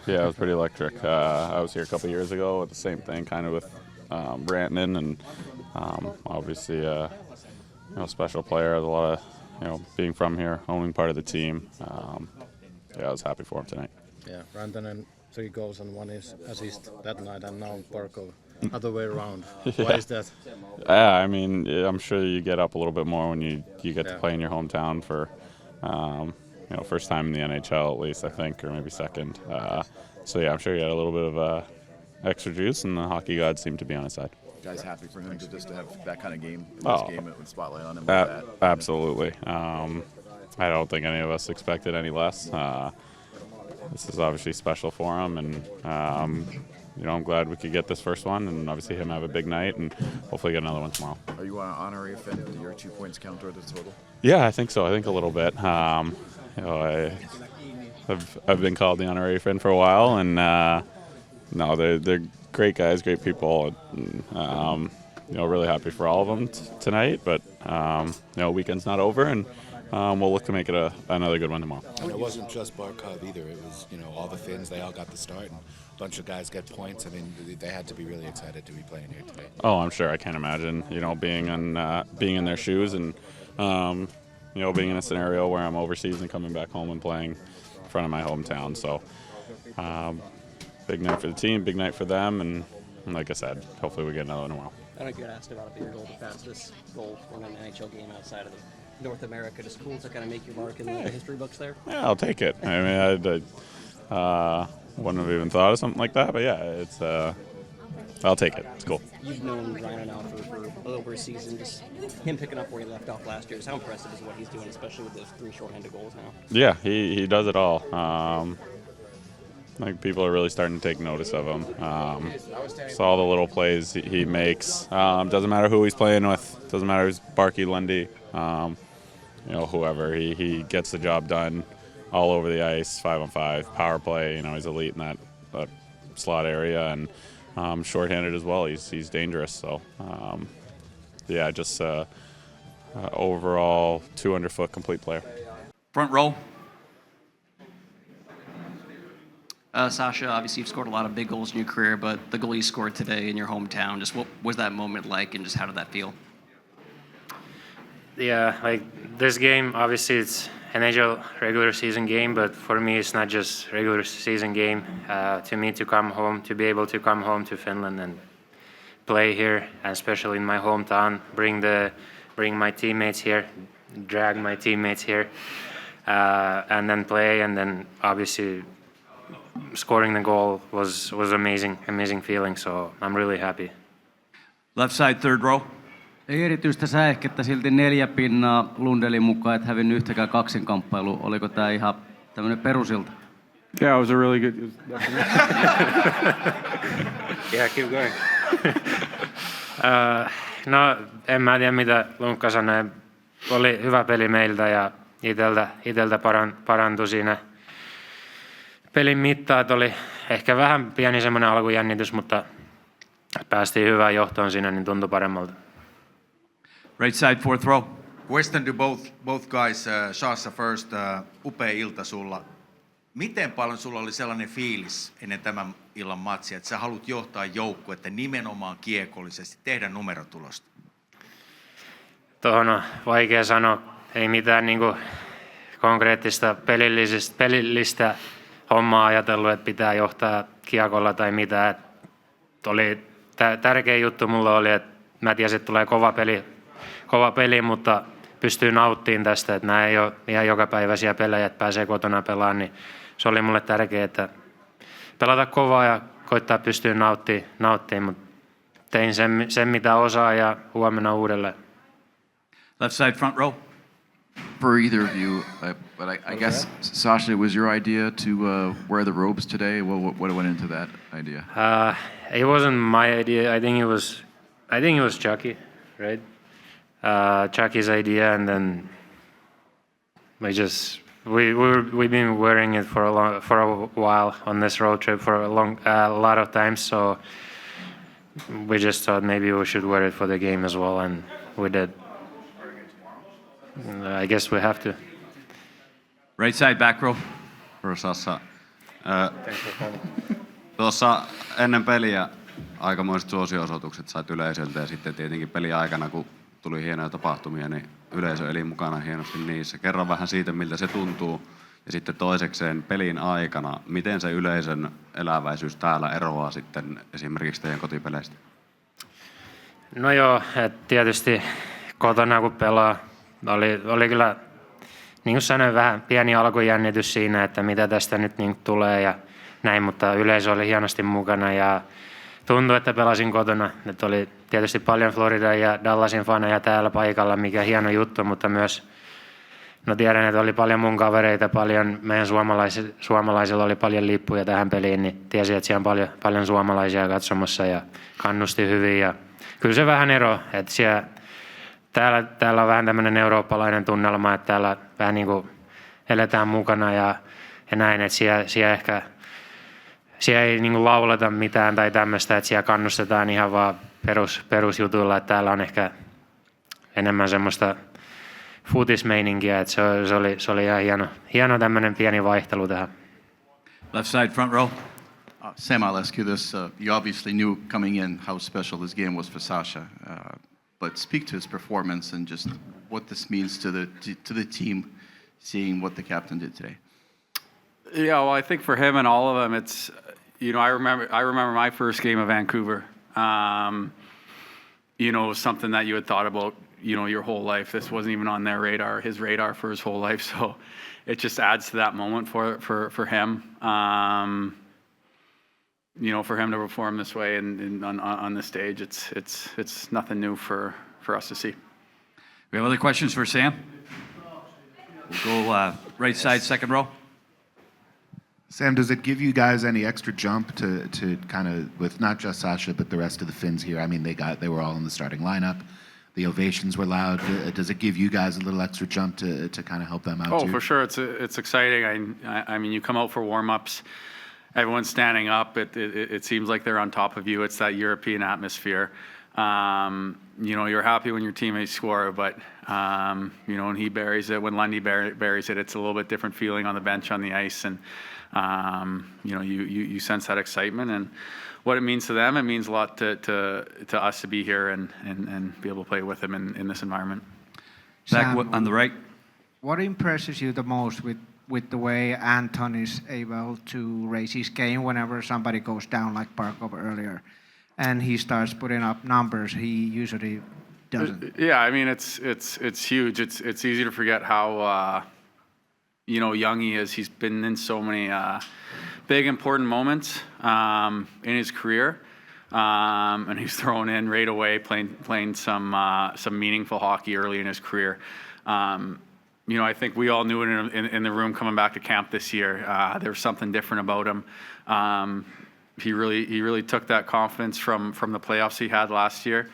Yeah, it was pretty electric. I was here a couple years ago with the same thing, kind of with Rantanen, and obviously, special player. A lot of, being from here, owning part of the team. I was happy for him tonight. Yeah, Rantanen 3 goals and 1 assist that night, and now Barkov other way around. Why is that? Yeah, I mean, I'm sure you get up a little bit more when you get to play in your hometown for, first time in the NHL at least, I think, or maybe second. So yeah, I'm sure you had a little bit of extra juice, and the hockey gods seem to be on his side. Guys happy for him just to have that kind of game in this game with spotlight on him like that. Absolutely. I don't think any of us expected any less. This is obviously special for him, and I'm glad we could get this first one, and obviously him have a big night, and hopefully get another one tomorrow. Are you on an honorary offender? Do your 2 points count toward the total? Yeah, I think so. I think a little bit. I've been called the honorary friend for a while, and no, they're great guys, great people. And, really happy for all of them tonight. But weekend's not over, and we'll look to make it another good one tomorrow. And it wasn't just Barkov either. It was all the Finns. They all got the start, and a bunch of guys get points. I mean, they had to be really excited to be playing here today. Oh, I'm sure. I can't imagine being in their shoes and being in a scenario where I'm overseas and coming back home and playing in front of my hometown. So big night for the team, big night for them, and like I said, hopefully we get another one tomorrow. I don't get asked about it, but your goal, the fastest goal in an NHL game outside of North America. Just cool to kind of make your mark in the history books there. Yeah, I'll take it. I mean, I wouldn't have even thought of something like that, but yeah, it's I'll take it. It's cool. You've known Ryan now for over a season. Just him picking up where he left off last year. How impressive is what he's doing, especially with those 3 shorthanded goals now? Yeah, he does it all. People are really starting to take notice of him. Saw the little plays he makes. Doesn't matter who he's playing with. Doesn't matter if it's Barkey, Lundy, whoever. He gets the job done all over the ice, 5-on-5, power play. He's elite in that slot area, and shorthanded as well. He's dangerous. So, just overall 200-foot complete player. Front row. Sasha, obviously you've scored a lot of big goals in your career, but the goal you scored today in your hometown, just what was that moment like, and just how did that feel? Yeah, like this game, obviously it's NHL regular season game, but for me it's not just regular season game. To me, to come home, to be able to come home to Finland and play here, and especially in my hometown, bring my teammates here, drag my teammates here, and then play, and then obviously scoring the goal was amazing feeling, so I'm really happy. Left side, third row. Ei erityistä säihkettä, silti 4 pinnaa Lundelin mukaan, et hävinnyt yhtäkään kaksinkamppailu. Oliko tää ihan tämmönen perusilta? Yeah, it was a really good... Yeah, keep going. No, en mä tiedä mitä Lunkka sanoi. Oli hyvä peli meiltä ja iteltä parantui siinä. Pelin mittaat oli ehkä vähän pieni semmoinen alkujännitys, mutta päästiin hyvään johtoon siinä, niin tuntui paremmalta. Right side, fourth row. Question to both guys. Sasha first, upea ilta sulla. Miten paljon sulla oli sellainen fiilis ennen tämän illan matsia, että sä haluat johtaa joukkuetta nimenomaan kiekollisesti, tehdä numerotulosta? Tuohon on vaikea sanoa. Ei mitään niinku konkreettista pelillistä hommaa ajatellut, että pitää johtaa kiekolla tai mitä. Oli tärkeä juttu mulla oli, että mä tiesin, että tulee kova peli, mutta pystyy nauttimaan tästä, että nämä ei ole ihan jokapäiväisiä pelejä, että pääsee kotona pelaamaan, niin se oli mulle tärkeää, että pelata kovaa ja koittaa pystyä nauttimaan, mutta tein sen mitä osaa ja huomenna uudelleen. Left side, front row. For either of you, but I guess, Sasha, it was your idea to wear the robes today. What went into that idea? It wasn't my idea. I think it was Chucky, right? Chucky's idea, and then we've been wearing it for a while on this road trip for a lot of times. So we just thought maybe we should wear it for the game as well, and we did. I guess we have to. Right side, back row. For Sasha, Tuossa ennen peliä aikamoiset suosio-osoitukset sait yleisöltä ja sitten tietenkin pelin aikana, kun tuli hienoja tapahtumia, niin yleisö eli mukana hienosti niissä. Kerro vähän siitä, miltä se tuntuu. Ja sitten toisekseen pelin aikana, miten se yleisön eläväisyys täällä eroaa sitten esimerkiksi teidän kotipeleistä? No joo, että tietysti kotona kun pelaa, oli kyllä, niin kuin sanoin, vähän pieni alkujännitys siinä, että mitä tästä nyt niin tulee ja näin, mutta yleisö oli hienosti mukana ja tuntui, että pelasin kotona. Että oli tietysti paljon Florida ja Dallasin faneja täällä paikalla, mikä hieno juttu, mutta myös no tiedän, että oli paljon mun kavereita, paljon meidän suomalaisilla oli paljon lippuja tähän peliin, niin tiesin, että siellä on paljon suomalaisia katsomassa ja kannusti hyvin. Ja kyllä se vähän ero, että täällä on vähän tämmöinen eurooppalainen tunnelma, että täällä vähän niin kuin eletään mukana ja näin, että siellä ei niin kuin lauleta mitään tai tämmöistä, että siellä kannustetaan ihan vaan perusjutuilla, että täällä on ehkä enemmän semmoista futismeininkiä, että se oli ihan hieno tämmöinen pieni vaihtelu tähän. Left side, front row. Sam, I'll ask you this. You obviously knew coming in how special this game was for Sasha, but speak to his performance and just what this means to the team, seeing what the captain did today. Yeah, well, I think for him and all of them, it's I remember my first game of Vancouver. It was something that you had thought about, your whole life. This wasn't even on his radar for his whole life. So it just adds to that moment for him. For him to perform this way and on the stage, it's nothing new for us to see. We have other questions for Sam? We'll go right side, second row. Sam, does it give you guys any extra jump to kind of, with not just Sasha, but the rest of the Finns here? I mean, they were all in the starting lineup. The ovations were loud. Does it give you guys a little extra jump to kind of help them out too? Oh, for sure. It's exciting. I mean, you come out for warm-ups, everyone's standing up. It seems like they're on top of you. It's that European atmosphere. You're happy when your teammates score, but when he buries it, when Lundy buries it, it's a little bit different feeling on the bench, on the ice, and you sense that excitement. And what it means to them, it means a lot to us to be here and be able to play with them in this environment. Zach, on the right. What impresses you the most with the way Anton is able to raise his game whenever somebody goes down, like Barkov earlier, and he starts putting up numbers he usually doesn't? Yeah, I mean it's huge. It's easy to forget how young he is. He's been in so many big important moments in his career, and he's thrown in right away, playing some meaningful hockey early in his career. I think we all knew it in the room coming back to camp this year. There was something different about him. He really took that confidence from the playoffs he had last year.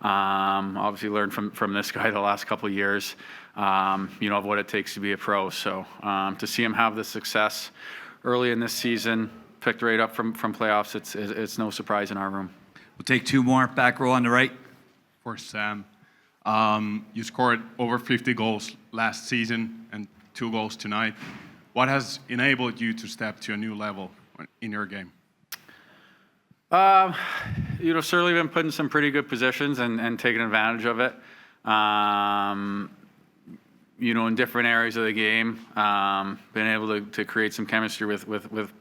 Obviously learned from this guy the last couple of years, of what it takes to be a pro. So to see him have the success early in this season, picked right up from playoffs, it's no surprise in our room. We'll take two more. Back row on the right. For Sam, you scored over 50 goals last season and 2 goals tonight. What has enabled you to step to a new level in your game? Certainly been put in some pretty good positions and taking advantage of it. In different areas of the game, been able to create some chemistry with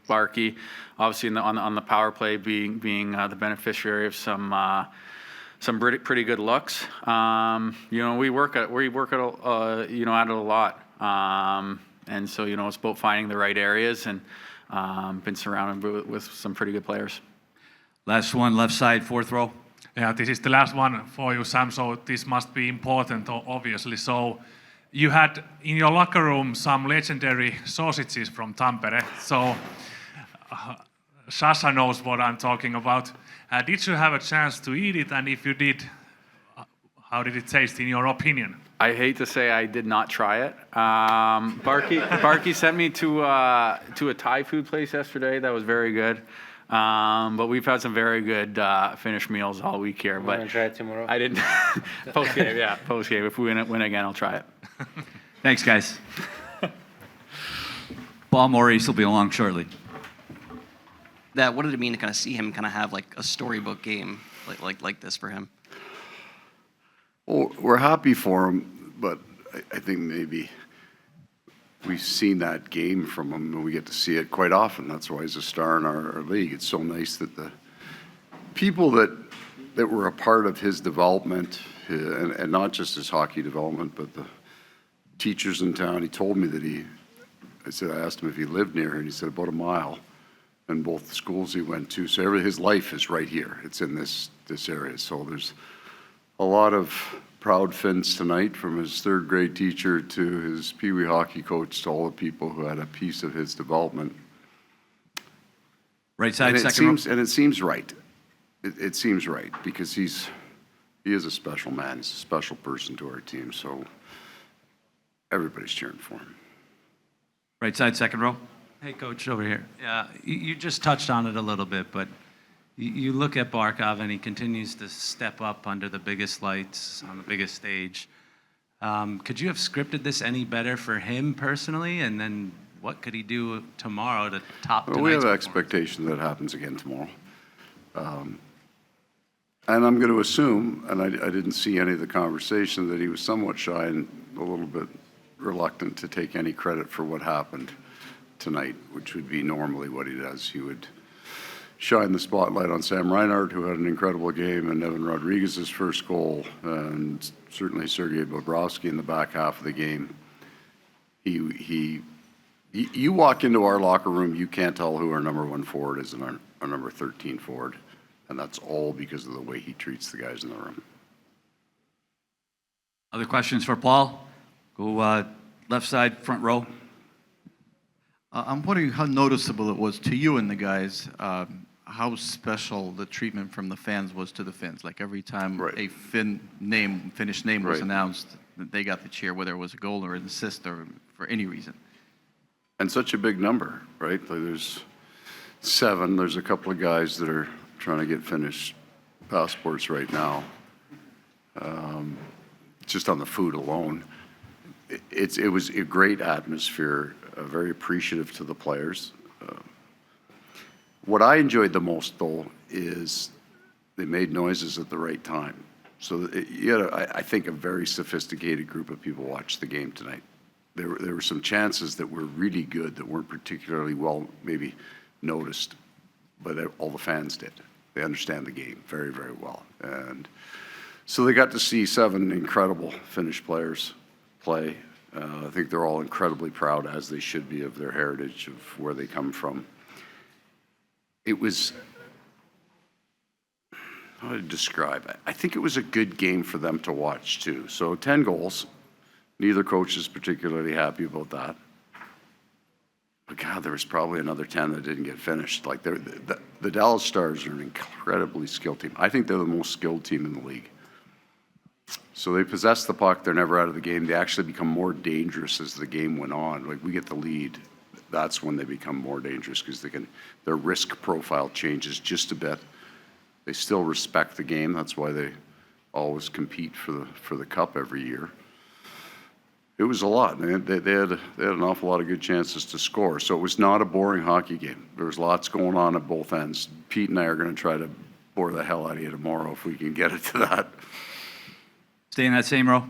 Barkey. Obviously, on the power play, being the beneficiary of some pretty good looks. We work at it a lot. And so it's about finding the right areas and been surrounded with some pretty good players. Last one, left side, fourth row. Yeah, this is the last one for you, Sam, so this must be important, obviously. So you had in your locker room some legendary sausages from Tampere, so Sasha knows what I'm talking about. Did you have a chance to eat it, and if you did, how did it taste in your opinion? I hate to say I did not try it. Barkey sent me to a Thai food place yesterday that was very good. But we've had some very good Finnish meals all week here. But try it tomorrow? I didn't. Post-game, yeah. Post-game. If we win again, I'll try it. Thanks, guys. Paul Maurice will be along shortly. that, what did it mean to kind of see him kind of have like a storybook game like this for him? Well, we're happy for him, but I think maybe we've seen that game from him, and we get to see it quite often. That's why he's a star in our league. It's so nice that the people that were a part of his development, and not just his hockey development, but the teachers in town. He told me that I asked him if he lived near, and he said about a mile, and both the schools he went to. So his life is right here. It's in this area. So there's a lot of proud Finns tonight, from his third grade teacher to his Pee Wee hockey coach to all the people who had a piece of his development. Right side, and second row. And it seems right. It seems right, because he is a special man. He's a special person to our team. So everybody's cheering for him. Right side, second row. Hey, Coach, over here. Yeah, you just touched on it a little bit, but you look at Barkov, and he continues to step up under the biggest lights on the biggest stage. Could you have scripted this any better for him personally? And then what could he do tomorrow to top tonight's We have performance? expectation that happens again tomorrow. And I'm going to assume, and I didn't see any of the conversation, that he was somewhat shy and a little bit reluctant to take any credit for what happened tonight, which would be normally what he does. He would shine the spotlight on Sam Reinhart, who had an incredible game, and Evan Rodrigues' first goal, and certainly Sergei Bobrovsky in the back half of the game. You walk into our locker room, you can't tell who our number 1 forward is and our number 13 forward, and that's all because of the way he treats the guys in the room. Other questions for Paul? Go left side, front row. I'm wondering how noticeable it was to you and the guys, how special the treatment from the fans was to the Finns. Like every time a Finnish name was announced, they got the cheer, whether it was a goal or an assist or for any reason. And such a big number, right? Like there's 7. There's a couple of guys that are trying to get Finnish passports right now. Just on the food alone. It was a great atmosphere, very appreciative to the players. What I enjoyed the most, though, is they made noises at the right time. So you had, I think, a very sophisticated group of people watched the game tonight. There were some chances that were really good that weren't particularly well maybe noticed, but all the fans did. They understand the game very, very well. And so they got to see 7 incredible Finnish players play. I think they're all incredibly proud, as they should be, of their heritage, of where they come from. It was, how to describe it? I think it was a good game for them to watch, too. So 10 goals. Neither coach is particularly happy about that. But God, there was probably another 10 that didn't get finished. Like the Dallas Stars are an incredibly skilled team. I think they're the most skilled team in the league. So they possess the puck. They're never out of the game. They actually become more dangerous as the game went on. Like we get the lead, that's when they become more dangerous, because their risk profile changes just a bit. They still respect the game. That's why they always compete for the cup every year. It was a lot. They had an awful lot of good chances to score. So it was not a boring hockey game. There was lots going on at both ends. Pete and I are going to try to bore the hell out of you tomorrow if we can get it to that. Stay in that same row.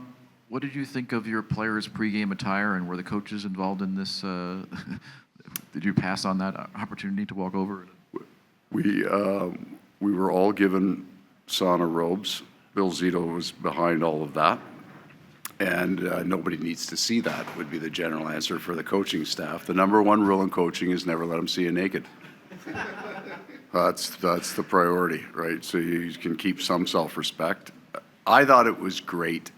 What did you think of your players' pregame attire, and were the coaches involved in this? Did you pass on that opportunity to walk over? We were all given sauna robes. Bill Zito was behind all of that. And nobody needs to see that, would be the general answer for the coaching staff. The number 1 rule in coaching is never let them see you naked. That's the priority, right? So you can keep some self-respect. I thought it was great,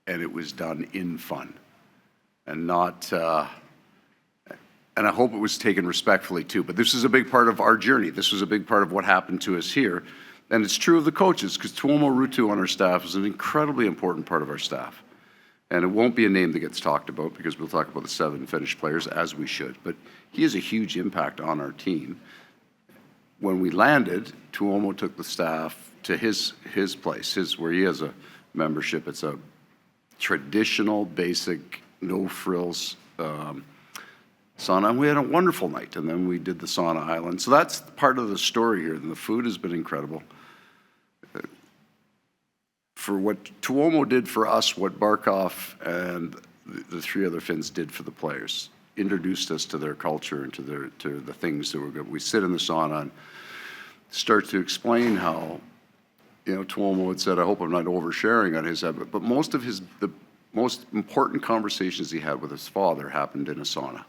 and it was done in fun, and not. And I hope it was taken respectfully too. But this is a big part of our journey. This was a big part of what happened to us here, and it's true of the coaches, because Tuomo Ruutu on our staff is an incredibly important part of our staff. And it won't be a name that gets talked about, because we'll talk about the 7 Finnish players, as we should. But he has a huge impact on our team. When we landed, Tuomo took the staff to his place, where he has a membership. It's a traditional, basic, no frills sauna, and we had a wonderful night. And then we did the sauna island. So that's part of the story here. And the food has been incredible. For what Tuomo did for us, what Barkov and the three other Finns did for the players, introduced us to their culture and to the things that were good. We sit in the sauna and start to explain how, Tuomo had said, I hope I'm not oversharing on his side, but most of the most important conversations he had with his father happened in a sauna.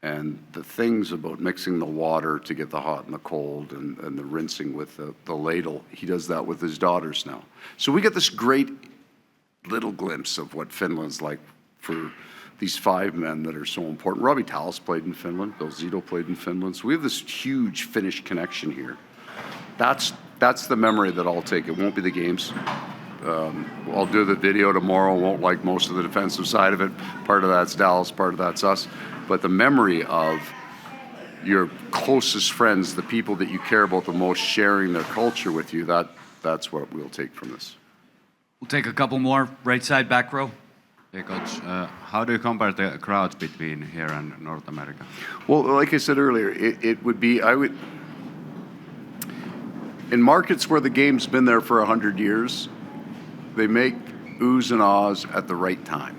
And the things about mixing the water to get the hot and the cold and the rinsing with the ladle, he does that with his daughters now. So we get this great little glimpse of what Finland's like for these 5 men that are so important. Robbie Tallis played in Finland. Bill Zito played in Finland. So we have this huge Finnish connection here. That's the memory that I'll take. It won't be the games. I'll do the video tomorrow. Won't like most of the defensive side of it. Part of that's Dallas, part of that's us. But the memory of your closest friends, the people that you care about the most, sharing their culture with you, that's what we'll take from this. We'll take a couple more. Right side, back row. Hey, Coach, how do you compare the crowds between here and North America? Well, like I said earlier, in markets where the game's been there for 100 years, they make oohs and ahs at the right time.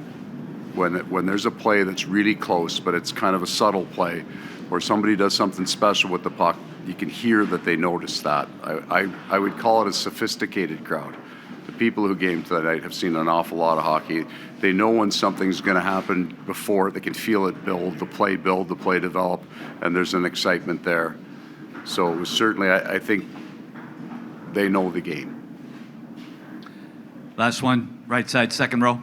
When there's a play that's really close, but it's kind of a subtle play, or somebody does something special with the puck, you can hear that they notice that. I would call it a sophisticated crowd. The people who came tonight have seen an awful lot of hockey. They know when something's going to happen before. They can feel it build, the play develop, and there's an excitement there. So it was certainly, I think they know the game. Last one, right side, second row.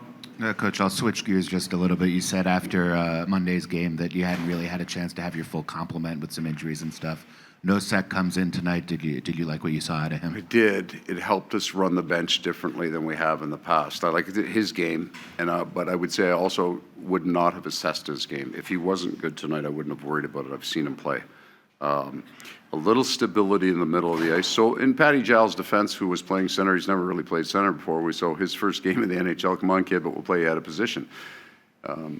Coach, I'll switch gears just a little bit. You said after Monday's game that you hadn't really had a chance to have your full complement with some injuries and stuff. Nosek comes in tonight. Did you like what you saw out of him? I did. It helped us run the bench differently than we have in the past. I liked his game, but I would say I also would not have assessed his game. If he wasn't good tonight, I wouldn't have worried about it. I've seen him play. A little stability in the middle of the ice. So in Patty Giles' defense, who was playing center, he's never really played center before. We saw his first game in the NHL. Come on, kid, but we'll play you out of position.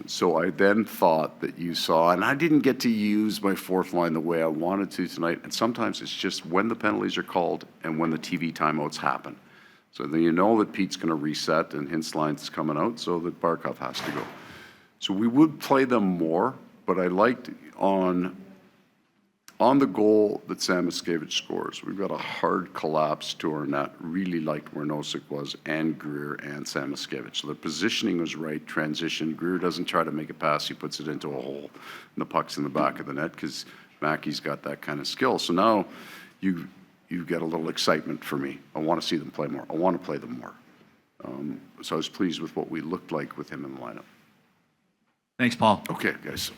So I then thought that you saw, and I didn't get to use my fourth line the way I wanted to tonight. And sometimes it's just when the penalties are called and when the TV timeouts happen. So then you know that Pete's going to reset and Hinsline's coming out, so that Barkov has to go. So we would play them more, but I liked on the goal that Sam Miskevich scores, we've got a hard collapse to our net. Really liked where Nosek was, and Greer and Sam Miskevich. So the positioning was right, transition. Greer doesn't try to make a pass, he puts it into a hole. And the puck's in the back of the net because Mackey's got that kind of skill. So now you get a little excitement for me. I want to see them play more. I want to play them more. So I was pleased with what we looked like with him in the lineup. Thanks, Paul. Okay, guys.